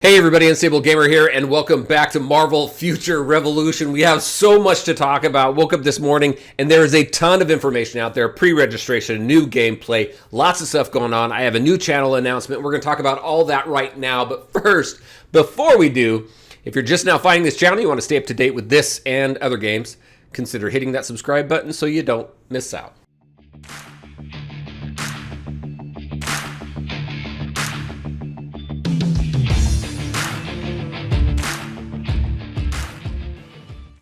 Hey everybody, Unstable Gamer here, and welcome back to Marvel Future Revolution. We have so much to talk about. Woke up this morning, and there is a ton of information out there. Pre-registration, new gameplay, lots of stuff going on. I have a new channel announcement. We're going to talk about all that right now. But first, before we do, if you're just now finding this channel, you want to stay up to date with this and other games, consider hitting that subscribe button so you don't miss out.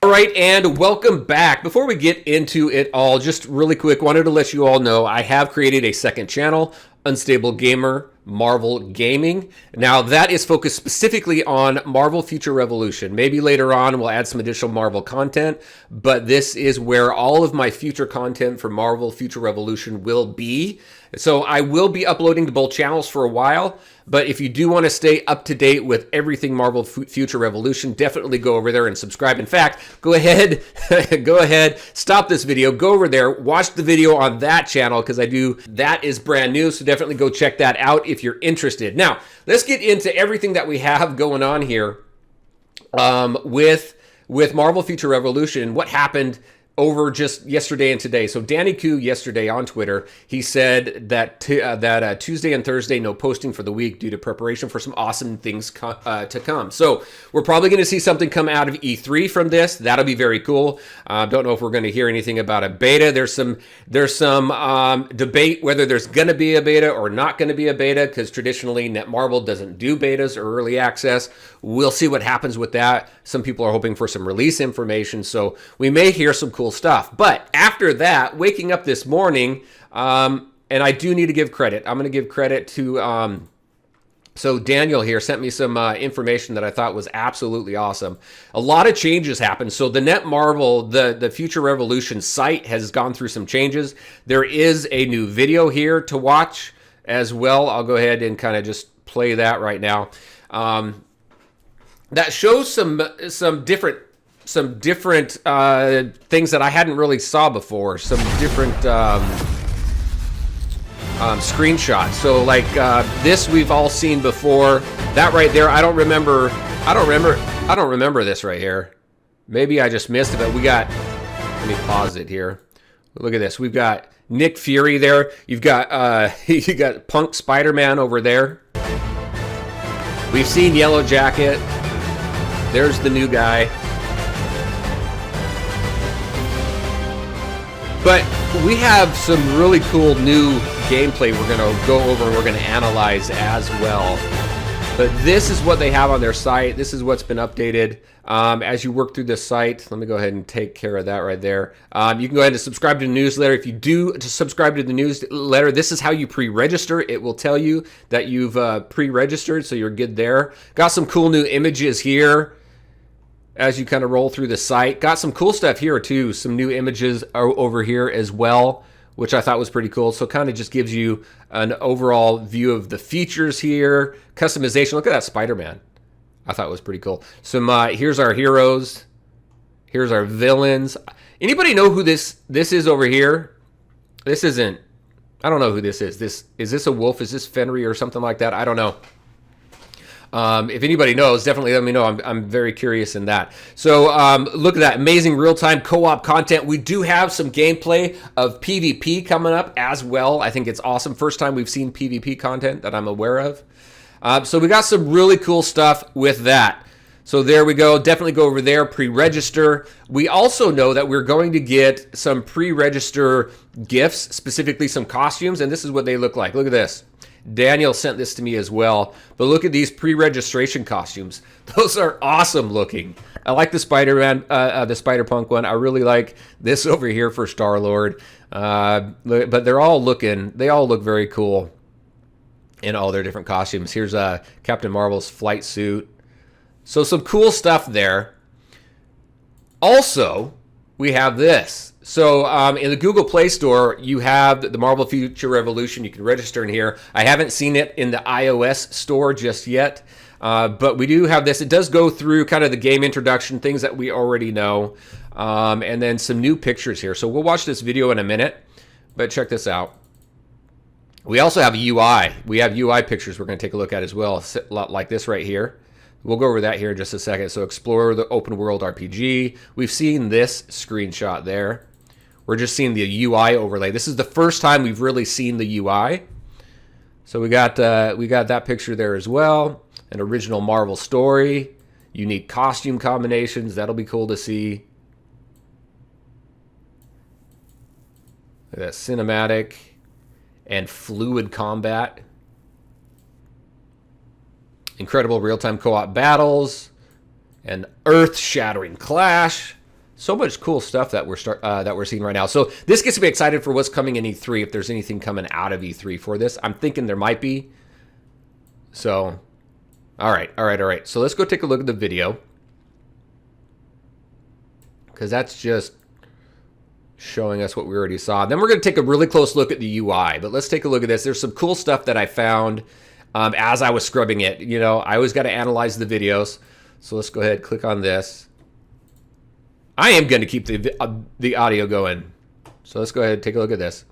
All right, and welcome back. Before we get into it all, just really quick, wanted to let you all know I have created a second channel, Unstable Gamer Marvel Gaming. Now, that is focused specifically on Marvel Future Revolution. Maybe later on we'll add some additional Marvel content, but this is where all of my future content for Marvel Future Revolution will be. So I will be uploading to both channels for a while, but if you do want to stay up to date with everything Marvel Future Revolution, definitely go over there and subscribe. In fact, go ahead, stop this video, go over there, watch the video on that channel because that is brand new, so definitely go check that out if you're interested. Now, let's get into everything that we have going on here with Marvel Future Revolution. What happened over just yesterday and today. So Danny Koo yesterday on Twitter, he said that Tuesday and Thursday, no posting for the week due to preparation for some awesome things to come. So we're probably going to see something come out of E3 from this. That'll be very cool. Don't know if we're going to hear anything about a beta. There's some debate whether there's going to be a beta or not going to be a beta, because traditionally Netmarble doesn't do betas or early access. We'll see what happens with that. Some people are hoping for some release information, so we may hear some cool stuff. But after that, waking up this morning, and I do need to give credit. I'm going to give credit to, so Daniel here sent me some information that I thought was absolutely awesome. A lot of changes happened. So the Netmarble, the Future Revolution site has gone through some changes. There is a new video here to watch as well. I'll go ahead and kind of just play that right now. That shows some different things that I hadn't really saw before. Some different screenshots. So like this we've all seen before. That right there, I don't remember this right here. Maybe I just missed it, but let me pause it here. Look at this. We've got Nick Fury there. You've got you got Punk Spider-Man over there. We've seen Yellow Jacket. There's the new guy. But we have some really cool new gameplay we're going to go over and we're going to analyze as well. But this is what they have on their site. This is what's been updated. As you work through this site, let me go ahead and take care of that right there. You can go ahead and subscribe to the newsletter. If you do subscribe to the newsletter, this is how you pre-register. It will tell you that you've pre-registered, so you're good there. Got some cool new images here as you kind of roll through the site. Got some cool stuff here too. Some new images are over here as well, which I thought was pretty cool. So kind of just gives you an overall view of the features here. Customization, look at that Spider-Man. I thought it was pretty cool. Some here's our heroes. Here's our villains. Anybody know who this is over here? This isn't, I don't know who this is. Is this a wolf? Is this Fenrir or something like that? I don't know. If anybody knows, definitely let me know. I'm very curious in that. So look at that amazing real-time co-op content. We do have some gameplay of PvP coming up as well. I think it's awesome. First time we've seen PvP content that I'm aware of. So we got some really cool stuff with that. So there we go. Definitely go over there, pre-register. We also know that we're going to get some pre-register gifts, specifically some costumes, and this is what they look like. Look at this. Daniel sent this to me as well, but look at these pre-registration costumes. Those are awesome looking. I like the Spider-Man, the Spider-Punk one. I really like this over here for Star-Lord. But they all look very cool in all their different costumes. Here's Captain Marvel's flight suit. So some cool stuff there. Also, we have this. So in the Google Play Store, you have the Marvel Future Revolution. You can register in here. I haven't seen it in the iOS store just yet, but we do have this. It does go through kind of the game introduction, things that we already know, and then some new pictures here. So we'll watch this video in a minute, but check this out. We also have UI. We have UI pictures we're going to take a look at as well, like this right here. We'll go over that here in just a second. So explore the open world RPG. We've seen this screenshot there. We're just seeing the UI overlay. This is the first time we've really seen the UI. So we got that picture there as well. An original Marvel story. Unique costume combinations. That'll be cool to see. That cinematic and fluid combat. Incredible real-time co-op battles. An earth-shattering clash. So much cool stuff that we're seeing right now. So this gets me excited for what's coming in E3. If there's anything coming out of E3 for this, I'm thinking there might be. So, all right. So let's go take a look at the video, because that's just showing us what we already saw. Then we're going to take a really close look at the UI. But let's take a look at this. There's some cool stuff that I found as I was scrubbing it. You know, I always got to analyze the videos. So let's go ahead, click on this. I am going to keep the audio going. So let's go ahead and take a look at this.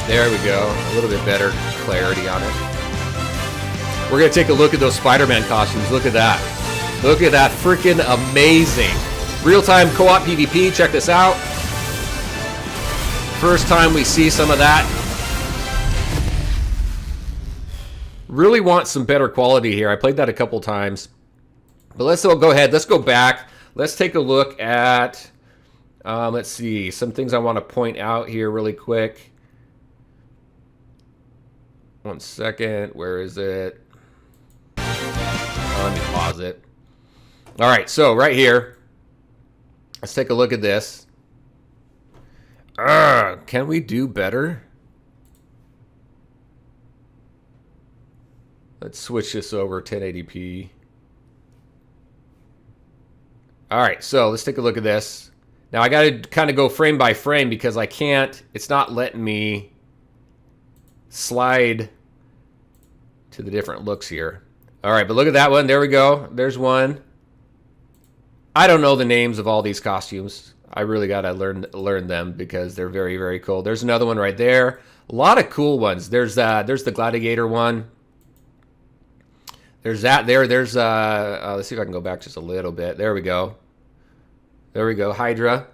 There we go. A little bit better clarity on it. We're going to take a look at those Spider-Man costumes. Look at that. Look at that. Freaking amazing. Real-time co-op PvP. Check this out. First time we see some of that. Really want some better quality here. I played that a couple times. But let's go ahead. Let's go back. Let's take a look at, let's see, some things I want to point out here really quick. One second. Where is it? Let me pause it. All right. So right here, let's take a look at this. Can we do better? Let's switch this over 1080p. All right, so let's take a look at this. Now I got to kind of go frame by frame because I can't, it's not letting me slide to the different looks here. All right, but look at that one. There we go. There's one. I don't know the names of all these costumes. I really got to learn them because they're very, very cool. There's another one right there. A lot of cool ones. There's the Gladiator one. There's that there. There's let's see if I can go back just a little bit. There we go. There we go. Hydra.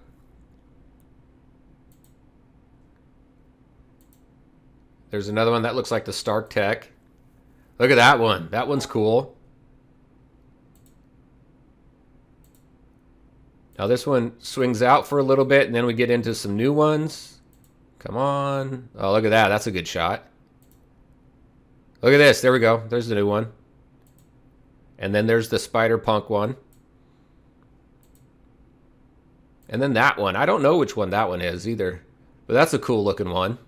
There's another one that looks like the Stark Tech. Look at that one. That one's cool. Now this one swings out for a little bit, and then we get into some new ones. Come on. Oh, look at that. That's a good shot. Look at this. There we go. There's the new one. And then there's the Spider-Punk one. And then that one. I don't know which one that one is either. But that's a cool looking one.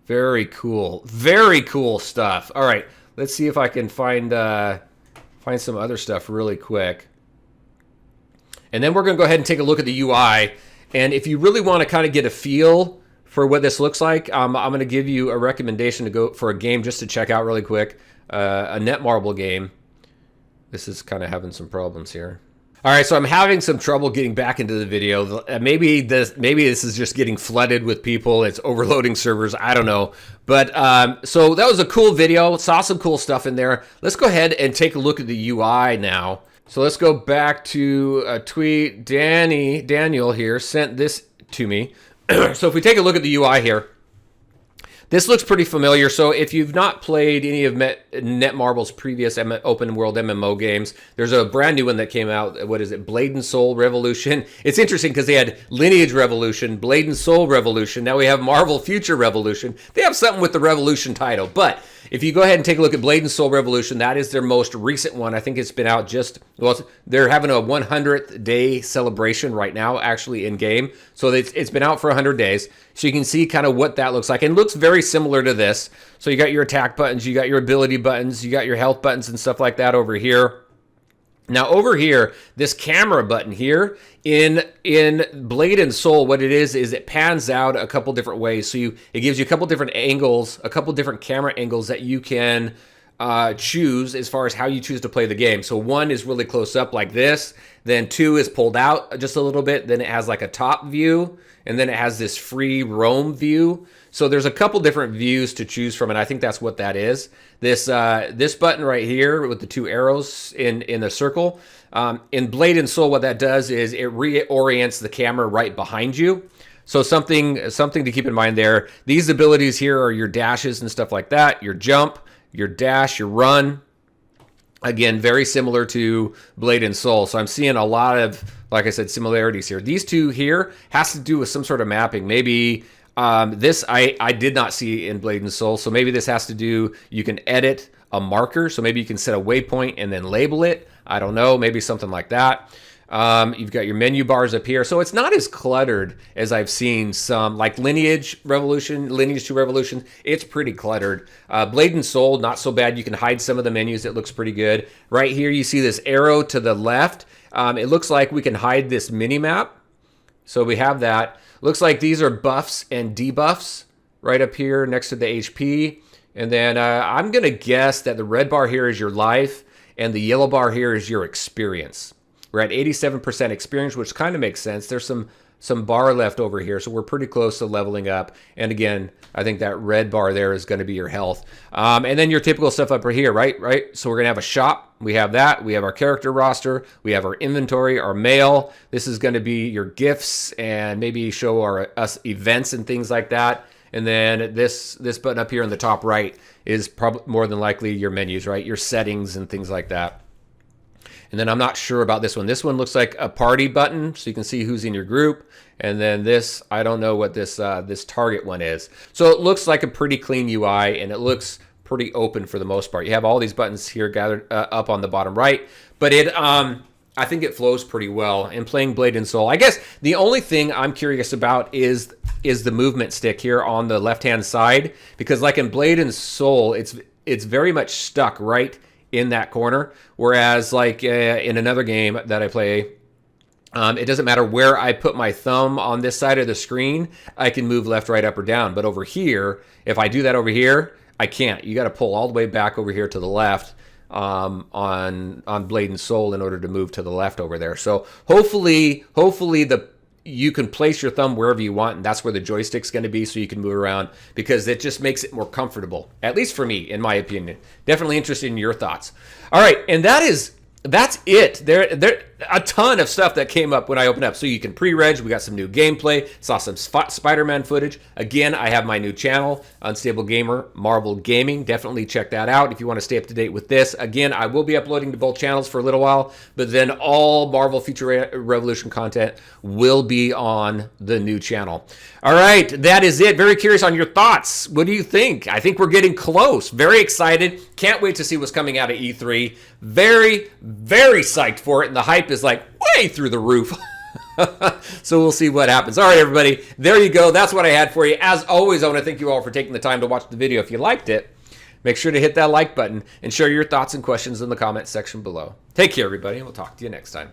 Very cool. Very cool stuff. All right. Let's see if I can find some other stuff really quick. And then we're going to go ahead and take a look at the UI. And if you really want to kind of get a feel for what this looks like, I'm going to give you a recommendation to go for a game just to check out really quick. A Netmarble game. This is kind of having some problems here. All right, so I'm having some trouble getting back into the video. Maybe this is just getting flooded with people. It's overloading servers. I don't know. But so that was a cool video. Saw some cool stuff in there. Let's go ahead and take a look at the UI now. So let's go back to a tweet. Daniel here sent this to me. So if we take a look at the UI here, this looks pretty familiar. So if you've not played any of Netmarble's previous open world MMO games, there's a brand new one that came out. What is it? Blade and Soul Revolution. It's interesting because they had Lineage Revolution, Blade and Soul Revolution. Now we have Marvel Future Revolution. They have something with the Revolution title. But if you go ahead and take a look at Blade and Soul Revolution, that is their most recent one. I think it's been out they're having a 100th day celebration right now, actually in game. So it's been out for 100 days. So you can see kind of what that looks like. And it looks very similar to this. So you got your attack buttons, you got your ability buttons, you got your health buttons and stuff like that over here. Now over here, this camera button here, in Blade and Soul, what it is it pans out a couple different ways. So it gives you a couple different angles, a couple different camera angles that you can choose as far as how you choose to play the game. So 1 is really close up like this, then 2 is pulled out just a little bit, then it has like a top view, and then it has this free roam view. So there's a couple different views to choose from, and I think that's what that is. This button right here with the 2 arrows in the circle, in Blade and Soul, what that does is it reorients the camera right behind you. So something to keep in mind there. These abilities here are your dashes and stuff like that, your jump, your dash, your run. Again, very similar to Blade and Soul. So I'm seeing a lot of, like I said, similarities here. These two here has to do with some sort of mapping. Maybe this I did not see in Blade and Soul. So maybe this has to do, you can edit a marker. So maybe you can set a waypoint and then label it. I don't know, maybe something like that. You've got your menu bars up here. So it's not as cluttered as I've seen some, like Lineage 2 Revolution. It's pretty cluttered. Blade and Soul, not so bad. You can hide some of the menus. It looks pretty good. Right here, you see this arrow to the left. It looks like we can hide this mini map. So we have that. Looks like these are buffs and debuffs right up here next to the HP. And then I'm going to guess that the red bar here is your life and the yellow bar here is your experience. We're at 87% experience, which kind of makes sense. There's some bar left over here, so we're pretty close to leveling up. And again, I think that red bar there is going to be your health. And then your typical stuff up here, right? So we're going to have a shop. We have that. We have our character roster. We have our inventory, our mail. This is going to be your gifts and maybe show us events and things like that. And then this button up here in the top right is probably more than likely your menus, right? Your settings and things like that. And then I'm not sure about this one. This one looks like a party button, so you can see who's in your group. And then this, I don't know what this target one is. So it looks like a pretty clean UI, and it looks pretty open for the most part. You have all these buttons here gathered up on the bottom right, but I think it flows pretty well. And playing Blade and Soul, I guess the only thing I'm curious about is the movement stick here on the left-hand side, because like in Blade and Soul, it's very much stuck right in that corner, whereas like in another game that I play, it doesn't matter where I put my thumb on this side of the screen, I can move left, right, up, or down. But over here, if I do that over here, I can't. You got to pull all the way back over here to the left on Blade and Soul in order to move to the left over there. So hopefully you can place your thumb wherever you want, and that's where the joystick's going to be, so you can move around, because it just makes it more comfortable, at least for me, in my opinion. Definitely interested in your thoughts. All right, and that's it. There a ton of stuff that came up when I opened up. So you can pre-reg. We got some new gameplay. Saw some Spider-Man footage. Again, I have my new channel, Unstable Gamer, Marvel Gaming. Definitely check that out if you want to stay up to date with this. Again, I will be uploading to both channels for a little while, but then all Marvel Future Revolution content will be on the new channel. All right, that is it. Very curious on your thoughts. What do you think? I think we're getting close. Very excited. Can't wait to see what's coming out of E3. Very, very psyched for it, and the hype is like way through the roof. So we'll see what happens. All right, everybody, there you go. That's what I had for you. As always, I want to thank you all for taking the time to watch the video. If you liked it, make sure to hit that like button and share your thoughts and questions in the comment section below. Take care, everybody, and we'll talk to you next time.